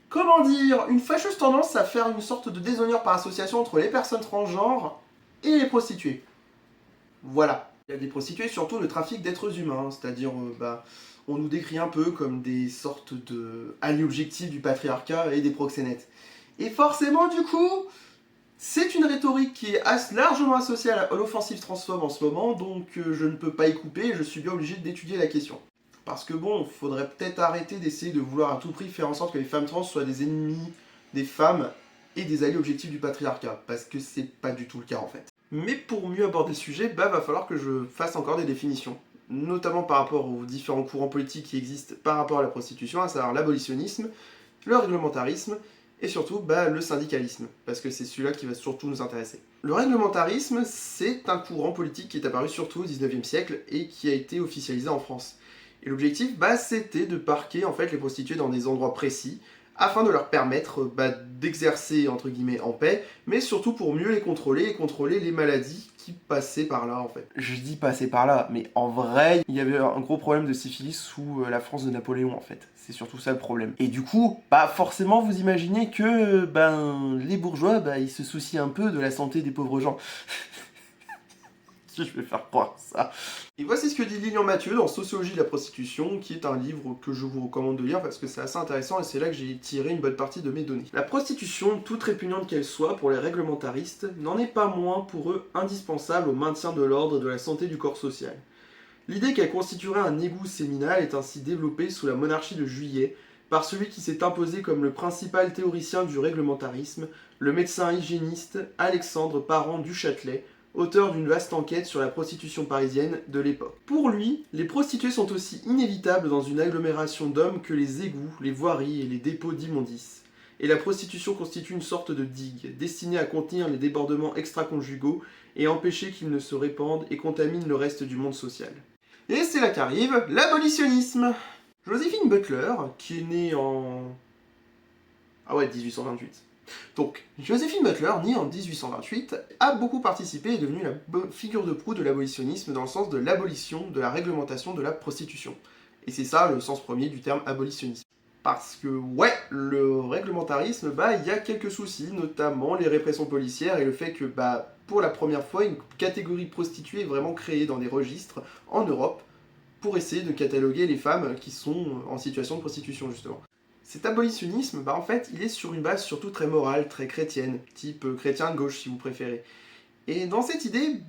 Speaker 1: comment dire, une fâcheuse tendance à faire une sorte de déshonneur par association entre les personnes transgenres et les prostituées. Voilà. Il y a des prostituées surtout le trafic d'êtres humains, c'est-à-dire, on nous décrit un peu comme des sortes de alliés objectifs du patriarcat et des proxénètes. Et forcément, du coup, c'est une rhétorique qui est largement associée à l'offensive transphobe en ce moment, donc je ne peux pas y couper et je suis bien obligé d'étudier la question. Parce que bon, faudrait peut-être arrêter d'essayer de vouloir à tout prix faire en sorte que les femmes trans soient des ennemis des femmes et des alliés objectifs du patriarcat, parce que c'est pas du tout le cas en fait. Mais pour mieux aborder le sujet, va falloir que je fasse encore des définitions, notamment par rapport aux différents courants politiques qui existent par rapport à la prostitution, à savoir l'abolitionnisme, le réglementarisme, et surtout le syndicalisme, parce que c'est celui-là qui va surtout nous intéresser. Le réglementarisme, c'est un courant politique qui est apparu surtout au 19e siècle et qui a été officialisé en France. Et l'objectif, c'était de parquer en fait les prostituées dans des endroits précis, afin de leur permettre d'exercer entre guillemets en paix, mais surtout pour mieux les contrôler et contrôler les maladies qui passaient par là en fait. Je dis passer par là, mais en vrai, il y avait un gros problème de syphilis sous la France de Napoléon en fait. C'est surtout ça le problème. Et du coup, forcément vous imaginez que les bourgeois, ils se soucient un peu de la santé des pauvres gens. Je vais faire croire ça. Et voici ce que dit Lilian Mathieu dans Sociologie de la prostitution, qui est un livre que je vous recommande de lire parce que c'est assez intéressant et c'est là que j'ai tiré une bonne partie de mes données. La prostitution, toute répugnante qu'elle soit pour les réglementaristes, n'en est pas moins pour eux indispensable au maintien de l'ordre et de la santé du corps social. L'idée qu'elle constituerait un égout séminal est ainsi développée sous la monarchie de Juillet par celui qui s'est imposé comme le principal théoricien du réglementarisme, le médecin hygiéniste Alexandre Parent du Châtelet, auteur d'une vaste enquête sur la prostitution parisienne de l'époque. Pour lui, les prostituées sont aussi inévitables dans une agglomération d'hommes que les égouts, les voiries et les dépôts d'immondices. Et la prostitution constitue une sorte de digue, destinée à contenir les débordements extra-conjugaux et empêcher qu'ils ne se répandent et contaminent le reste du monde social. Et c'est là qu'arrive l'abolitionnisme. Joséphine Butler, qui est née en 1828, Donc, Joséphine Butler, née en 1828, a beaucoup participé et est devenue la figure de proue de l'abolitionnisme dans le sens de l'abolition de la réglementation de la prostitution. Et c'est ça le sens premier du terme abolitionnisme. Parce que, ouais, le réglementarisme, il y a quelques soucis, notamment les répressions policières et le fait que, pour la première fois, une catégorie de prostituées est vraiment créée dans des registres en Europe pour essayer de cataloguer les femmes qui sont en situation de prostitution, justement. Cet abolitionnisme, en fait, il est sur une base surtout très morale, très chrétienne, type chrétien de gauche si vous préférez. Et dans cette idée,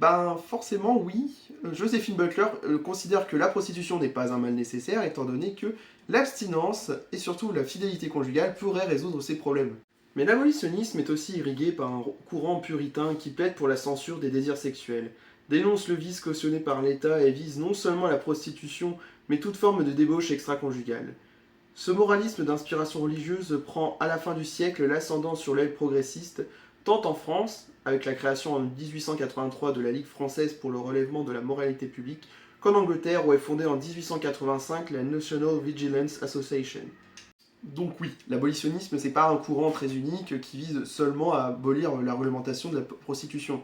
Speaker 1: forcément oui, Joséphine Butler considère que la prostitution n'est pas un mal nécessaire, étant donné que l'abstinence et surtout la fidélité conjugale pourraient résoudre ces problèmes. Mais l'abolitionnisme est aussi irrigué par un courant puritain qui plaide pour la censure des désirs sexuels, dénonce le vice cautionné par l'État et vise non seulement la prostitution, mais toute forme de débauche extra-conjugale. Ce moralisme d'inspiration religieuse prend à la fin du siècle l'ascendant sur l'aile progressiste, tant en France, avec la création en 1883 de la Ligue française pour le relèvement de la moralité publique, qu'en Angleterre où est fondée en 1885 la National Vigilance Association. Donc oui, l'abolitionnisme c'est pas un courant très unique qui vise seulement à abolir la réglementation de la prostitution.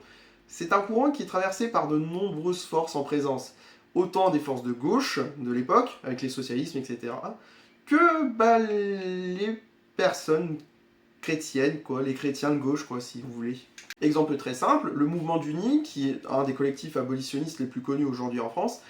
Speaker 1: C'est un courant qui est traversé par de nombreuses forces en présence, autant des forces de gauche de l'époque, avec les socialismes, etc., que les personnes chrétiennes, les chrétiens de gauche, si vous voulez. Exemple très simple, le mouvement d'Uni, qui est un des collectifs abolitionnistes les plus connus aujourd'hui en France,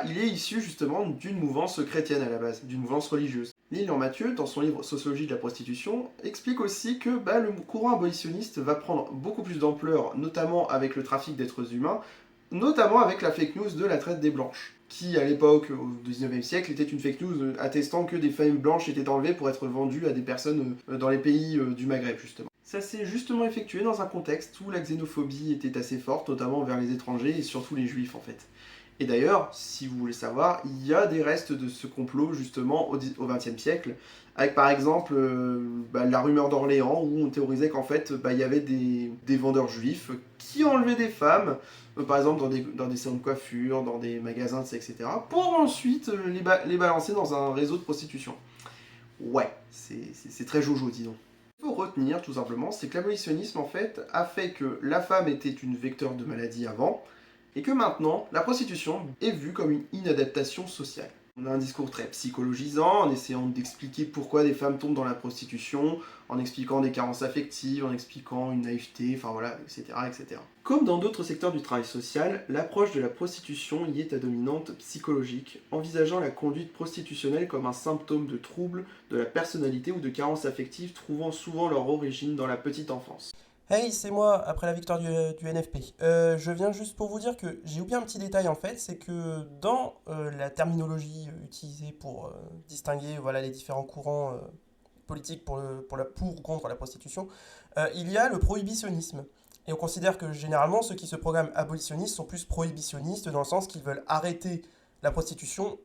Speaker 1: il est issu justement d'une mouvance chrétienne à la base, d'une mouvance religieuse. Lilian Mathieu, dans son livre Sociologie de la prostitution, explique aussi que le courant abolitionniste va prendre beaucoup plus d'ampleur, notamment avec le trafic d'êtres humains, notamment avec la fake news de la traite des blanches, qui à l'époque, au XIXe siècle, était une fake news attestant que des femmes blanches étaient enlevées pour être vendues à des personnes dans les pays du Maghreb, justement. Ça s'est justement effectué dans un contexte où la xénophobie était assez forte, notamment envers les étrangers et surtout les juifs en fait. Et d'ailleurs, si vous voulez savoir, il y a des restes de ce complot justement au XXe siècle, avec par exemple la rumeur d'Orléans où on théorisait qu'en fait il y avait des vendeurs juifs qui enlevaient des femmes, par exemple dans des salons de coiffure, dans des magasins, etc., pour ensuite les balancer dans un réseau de prostitution. Ouais, c'est très jojo, disons. Ce qu'il faut retenir tout simplement, c'est que l'abolitionnisme en fait a fait que la femme était une vecteur de maladie avant, et que maintenant, la prostitution est vue comme une inadaptation sociale. On a un discours très psychologisant, en essayant d'expliquer pourquoi des femmes tombent dans la prostitution, en expliquant des carences affectives, en expliquant une naïveté, etc., etc. Comme dans d'autres secteurs du travail social, l'approche de la prostitution y est à dominante psychologique, envisageant la conduite prostitutionnelle comme un symptôme de trouble de la personnalité ou de carences affectives trouvant souvent leur origine dans la petite enfance.
Speaker 3: Hey, c'est moi, après la victoire du NFP. Je viens juste pour vous dire que j'ai oublié un petit détail en fait, c'est que dans la terminologie utilisée pour distinguer les différents courants politiques pour ou contre la prostitution, il y a le prohibitionnisme. Et on considère que généralement ceux qui se proclament abolitionnistes sont plus prohibitionnistes dans le sens qu'ils veulent arrêter la prostitution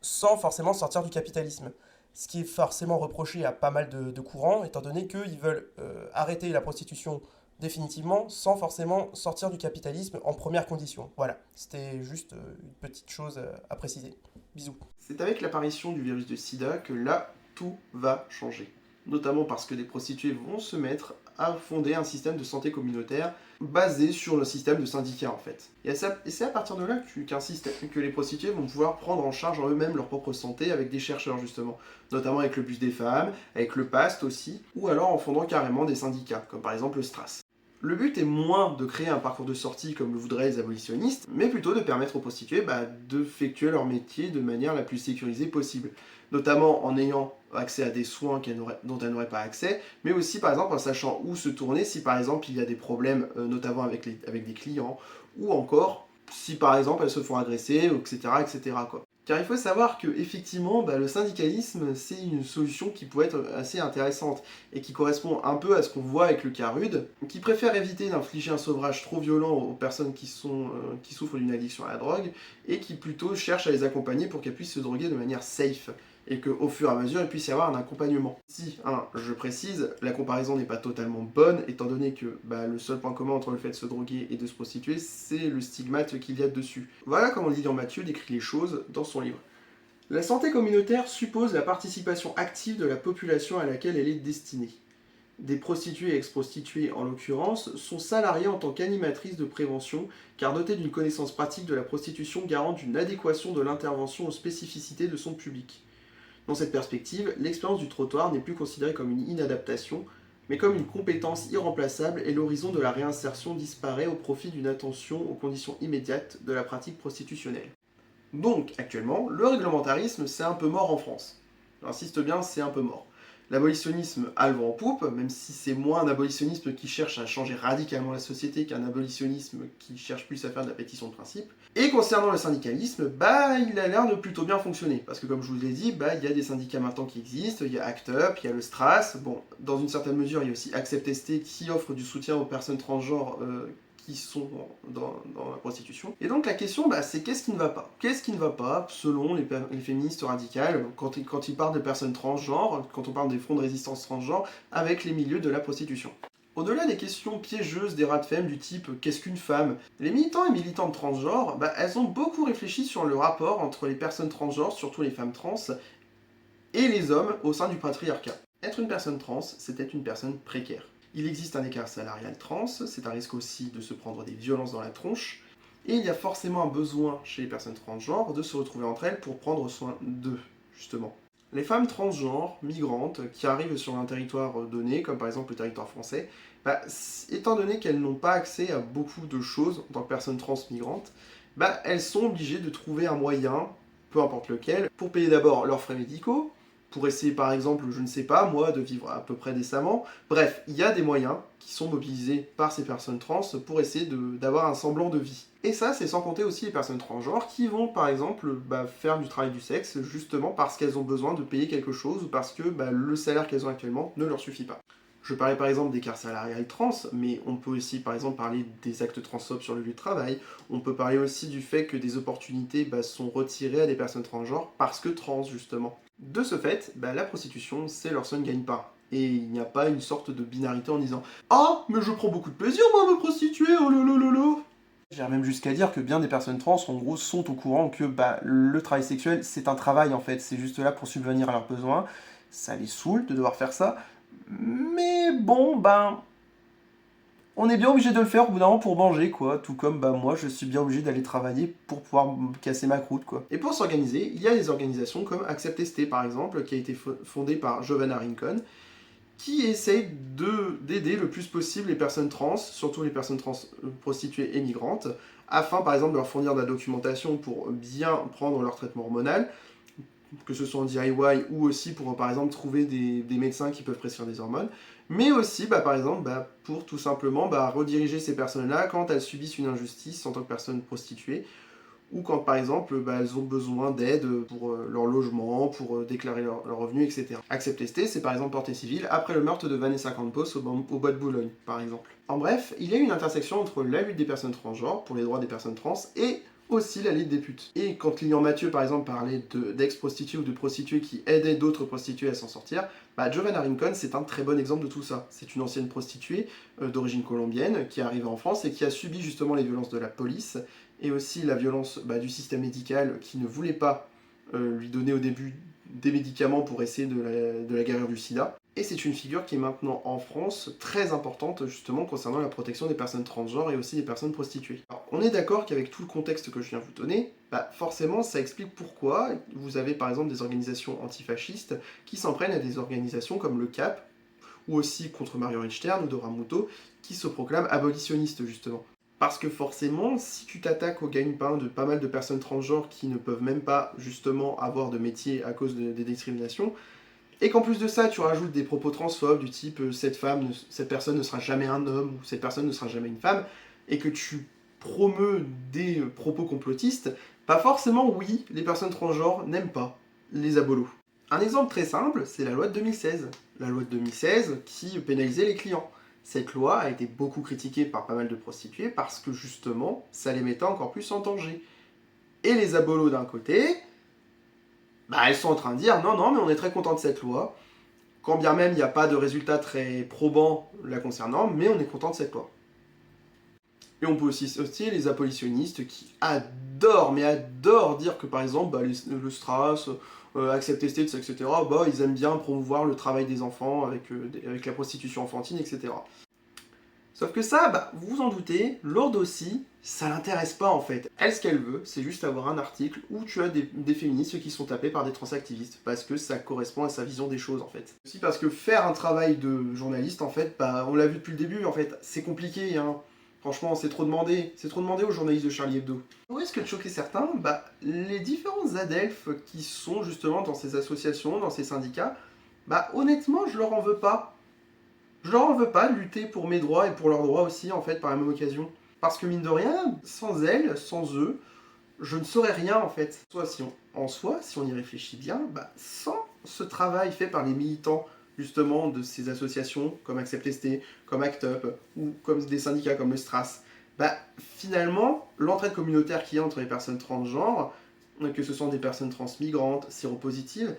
Speaker 3: sans forcément sortir du capitalisme. Ce qui est forcément reproché à pas mal de courants, étant donné qu'ils veulent arrêter la prostitution définitivement sans forcément sortir du capitalisme en première condition. Voilà, c'était juste une petite chose à préciser. Bisous.
Speaker 1: C'est avec l'apparition du virus de sida que là, tout va changer. Notamment parce que des prostituées vont se mettre à fonder un système de santé communautaire basé sur le système de syndicats en fait. Et c'est à partir de là que les prostituées vont pouvoir prendre en charge en eux-mêmes leur propre santé avec des chercheurs justement, notamment avec le bus des femmes, avec le PAST aussi, ou alors en fondant carrément des syndicats, comme par exemple le STRAS. Le but est moins de créer un parcours de sortie comme le voudraient les abolitionnistes, mais plutôt de permettre aux prostituées d'effectuer leur métier de manière la plus sécurisée possible, notamment en ayant accès à des soins dont elles n'auraient pas accès, mais aussi par exemple en sachant où se tourner si par exemple il y a des problèmes, notamment avec des clients, ou encore si par exemple elles se font agresser, etc. etc. quoi. Car il faut savoir que effectivement, le syndicalisme, c'est une solution qui pourrait être assez intéressante et qui correspond un peu à ce qu'on voit avec le cas rude, qui préfère éviter d'infliger un sevrage trop violent aux personnes qui souffrent d'une addiction à la drogue et qui plutôt cherchent à les accompagner pour qu'elles puissent se droguer de manière safe et qu'au fur et à mesure, il puisse y avoir un accompagnement. Si, je précise, la comparaison n'est pas totalement bonne, étant donné que le seul point commun entre le fait de se droguer et de se prostituer, c'est le stigmate qu'il y a dessus. Voilà comment Lilian Mathieu décrit les choses dans son livre. La santé communautaire suppose la participation active de la population à laquelle elle est destinée.
Speaker 4: des prostituées et ex-prostituées en l'occurrence, sont salariées en tant qu'animatrices de prévention, car dotées d'une connaissance pratique de la prostitution garante d'une adéquation de l'intervention aux spécificités de son public. Dans cette perspective, l'expérience du trottoir n'est plus considérée comme une inadaptation, mais comme une compétence irremplaçable et l'horizon de la réinsertion disparaît au profit d'une attention aux conditions immédiates de la pratique prostitutionnelle. Donc, actuellement, le réglementarisme, c'est un peu mort en France. J'insiste bien, c'est un peu mort. L'abolitionnisme a le vent en poupe, même si c'est moins un abolitionnisme qui cherche à changer radicalement la société qu'un abolitionnisme qui cherche plus à faire de la pétition de principe. Et concernant le syndicalisme, il a l'air de plutôt bien fonctionner. Parce que comme je vous l'ai dit, il y a des syndicats maintenant qui existent, il y a ACT UP, il y a le STRAS, bon, dans une certaine mesure, il y a aussi Accept ST qui offre du soutien aux personnes transgenres qui sont dans la prostitution. Et donc la question, c'est qu'est-ce qui ne va pas? Qu'est-ce qui ne va pas, selon les féministes radicales, quand ils parlent de personnes transgenres, quand on parle des fronts de résistance transgenres, avec les milieux de la prostitution? Au-delà des questions piégeuses des rat-fem du type « qu'est-ce qu'une femme ?», les militants et militantes transgenres, elles ont beaucoup réfléchi sur le rapport entre les personnes transgenres, surtout les femmes trans, et les hommes au sein du patriarcat. Être une personne trans, c'est être une personne précaire. Il existe un écart salarial trans, c'est un risque aussi de se prendre des violences dans la tronche, et il y a forcément un besoin chez les personnes transgenres de se retrouver entre elles pour prendre soin d'eux, justement. Les femmes transgenres, migrantes, qui arrivent sur un territoire donné, comme par exemple le territoire français, étant donné qu'elles n'ont pas accès à beaucoup de choses en tant que personnes trans migrantes, elles sont obligées de trouver un moyen, peu importe lequel, pour payer d'abord leurs frais médicaux, pour essayer par exemple, je ne sais pas moi, de vivre à peu près décemment. Bref, il y a des moyens qui sont mobilisés par ces personnes trans pour essayer d'avoir un semblant de vie. Et ça, c'est sans compter aussi les personnes transgenres qui vont par exemple faire du travail du sexe justement parce qu'elles ont besoin de payer quelque chose ou parce que le salaire qu'elles ont actuellement ne leur suffit pas. Je parlais par exemple d'écart salarial trans, mais on peut aussi par exemple parler des actes transphobes sur le lieu de travail. On peut parler aussi du fait que des opportunités sont retirées à des personnes transgenres parce que trans justement. De ce fait, la prostitution, c'est leur seul gagne-pain. Et il n'y a pas une sorte de binarité en disant « Ah, mais je prends beaucoup de plaisir moi à me prostituer, oh lolololo !» J'irais même jusqu'à dire que bien des personnes trans, en gros, sont au courant que le travail sexuel, c'est un travail en fait. C'est juste là pour subvenir à leurs besoins. Ça les saoule de devoir faire ça. Mais bon, on est bien obligé de le faire au bout d'un moment pour manger, quoi. Tout comme, moi, je suis bien obligé d'aller travailler pour pouvoir me casser ma croûte, quoi. Et pour s'organiser, il y a des organisations comme Accept ST, par exemple, qui a été fondée par Giovanna Rincon, qui essaye d'aider le plus possible les personnes trans, surtout les personnes trans prostituées et migrantes, afin, par exemple, de leur fournir de la documentation pour bien prendre leur traitement hormonal, que ce soit en DIY ou aussi pour, par exemple, trouver des médecins qui peuvent prescrire des hormones, mais aussi, par exemple, pour tout simplement rediriger ces personnes-là quand elles subissent une injustice en tant que personnes prostituées, ou quand, par exemple, elles ont besoin d'aide pour leur logement, pour déclarer leurs revenus, etc. Accept ST, c'est par exemple portée civile après le meurtre de Vanessa Campos au bois de Boulogne, par exemple. En bref, il y a une intersection entre la lutte des personnes transgenres, pour les droits des personnes trans, et aussi la lutte des putes. Et quand Lilian Mathieu, par exemple, parlait d'ex-prostituées ou de prostituées qui aidaient d'autres prostituées à s'en sortir, Giovanna Rincon, c'est un très bon exemple de tout ça. C'est une ancienne prostituée d'origine colombienne qui est arrivée en France et qui a subi justement les violences de la police et aussi la violence du système médical qui ne voulait pas lui donner au début des médicaments pour essayer de la guérir du sida. Et c'est une figure qui est maintenant en France très importante justement concernant la protection des personnes transgenres et aussi des personnes prostituées. Alors, on est d'accord qu'avec tout le contexte que je viens de vous donner, forcément ça explique pourquoi vous avez par exemple des organisations antifascistes qui s'en prennent à des organisations comme le CAP, ou aussi contre Mario Richtern ou Dora Muto, qui se proclament abolitionnistes justement. Parce que forcément, si tu t'attaques au gagne-pain de pas mal de personnes transgenres qui ne peuvent même pas justement avoir de métier à cause des discriminations, et qu'en plus de ça, tu rajoutes des propos transphobes du type cette personne ne sera jamais un homme, ou cette personne ne sera jamais une femme, et que tu promeus des propos complotistes, pas forcément oui, les personnes transgenres n'aiment pas les abolos. Un exemple très simple, c'est la loi de 2016. La loi de 2016 qui pénalisait les clients. Cette loi a été beaucoup critiquée par pas mal de prostituées parce que justement, ça les mettait encore plus en danger. Et les abolos d'un côté, elles sont en train de dire non, mais on est très content de cette loi, quand bien même il n'y a pas de résultat très probant la concernant, mais on est content de cette loi. Et on peut aussi associer les abolitionnistes qui adorent dire que par exemple le STRAS, Accept Estate, etc., bah, ils aiment bien promouvoir le travail des enfants avec la prostitution enfantine, etc. Sauf que ça, bah, vous vous en doutez, Lorde aussi, ça l'intéresse pas en fait. Elle, ce qu'elle veut, c'est juste avoir un article où tu as des féministes qui sont tapés par des transactivistes, parce que ça correspond à sa vision des choses en fait. Aussi parce que faire un travail de journaliste, en fait, bah, on l'a vu depuis le début, en fait, c'est compliqué, hein. Franchement, c'est trop demandé aux journalistes de Charlie Hebdo. Où est-ce que de choquer certains, bah, les différents adelphes qui sont justement dans ces associations, dans ces syndicats, bah, honnêtement, je leur en veux pas. Je leur en veux pas de lutter pour mes droits et pour leurs droits aussi, en fait, par la même occasion. Parce que mine de rien, sans elles, sans eux, je ne saurais rien, en fait. Si on y réfléchit bien, bah, sans ce travail fait par les militants, justement, de ces associations, comme Accept ST, comme ACT UP, ou comme des syndicats comme le STRAS, bah, finalement, l'entraide communautaire qu'il y a entre les personnes transgenres, que ce sont des personnes transmigrantes, séropositives,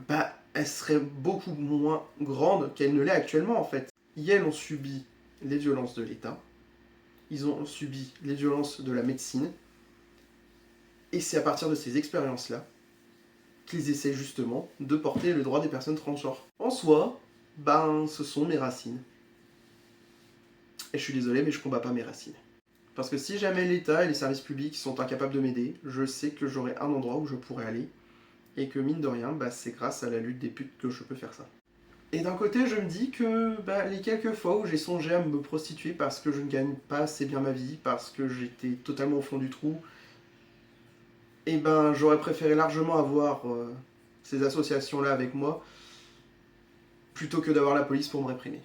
Speaker 4: bah, elle serait beaucoup moins grande qu'elle ne l'est actuellement, en fait. Elles ont subi les violences de l'État, ils ont subi les violences de la médecine, et c'est à partir de ces expériences-là qu'ils essaient justement de porter le droit des personnes transgenres. En soi, ben, ce sont mes racines. Et je suis désolé, mais je combats pas mes racines. Parce que si jamais l'État et les services publics sont incapables de m'aider, je sais que j'aurai un endroit où je pourrais aller, et que mine de rien, bah, c'est grâce à la lutte des putes que je peux faire ça. Et d'un côté, je me dis que bah, les quelques fois où j'ai songé à me prostituer parce que je ne gagne pas assez bien ma vie, parce que j'étais totalement au fond du trou, et ben j'aurais préféré largement avoir ces associations-là avec moi, plutôt que d'avoir la police pour me réprimer.